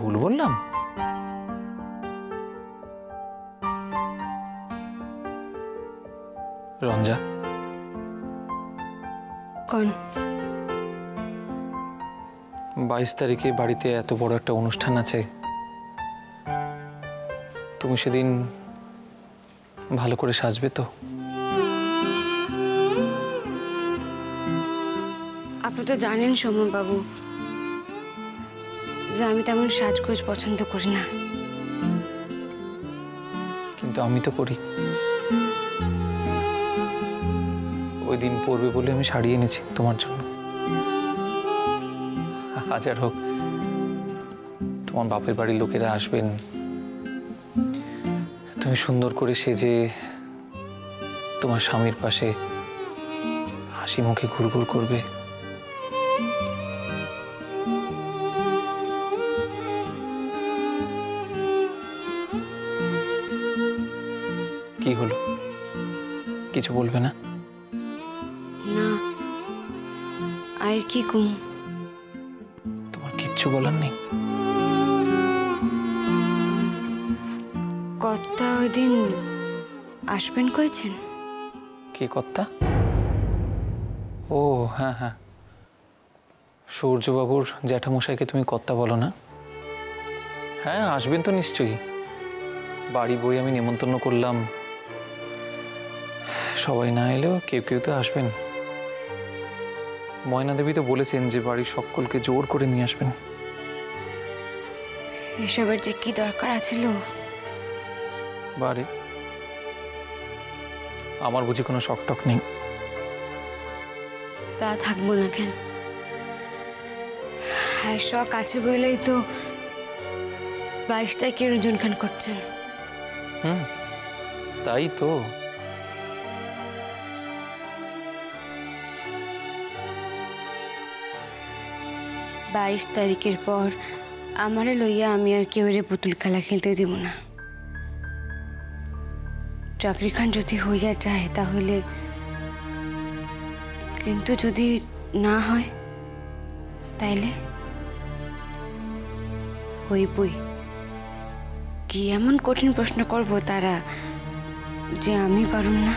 ভুল বললাম? রঞ্জা, কোন 22 তারিখে বাড়িতে এত বড় একটা অনুষ্ঠান আছে, তুমি সেদিন ভালো করে সাজবে তো? আপনি তো জানেন সমর বাবু যে আমি তেমন সাজগোজ পছন্দ করি না। কিন্তু আমি তো করি। ওই দিন পরবে বলে আমি শাড়ি এনেছি তোমার জন্য। হাজার হোক, তোমার বাপের বাড়ির লোকেরা আসবেন, তুমি সুন্দর করে সেজে তোমার স্বামীর পাশে হাসি মুখে ঘুরঘুর করবে। কি হলো, কিছু বলবে না? না, আর কি কম? তোমার কিচ্ছু বলার নেই? কর্তা ওই দিন আসবেন কইছেন? কে কর্তা? ও হ্যাঁ হ্যাঁ, সূর্যবাবুর জ্যাঠামশাইকে তুমি কর্তা বলো না? হ্যাঁ, আসবেন তো নিশ্চয়ই। বাড়ি বই আমি নেমন্তন্ন করলাম, সবাই না এলেও কেউ কেউ তো আসবেন। ময়না দেবী তো বলেছেন যে বাড়ির সকলকে জোর করে নিয়ে আসবেন। এসবের যে কি দরকার আছিল? বারে, আমার বুঝি কোনো শখ টক নেই? তা থাকবো না কেন? হ্যাঁ, শখ আছে বলেই তো 22 তারিখের জনখান করছেন। তাই তো। বাইশ তারিখের পর আমারে লইয়া আমি আর কেউ পুতুল খেলা খেলতে দিব না। চাকরি খান যদি হইয়া যায় তাহলে, কিন্তু যদি না হয় তাইলে হইবই। কি এমন কঠিন প্রশ্ন করব তারা যে আমি পারুম না?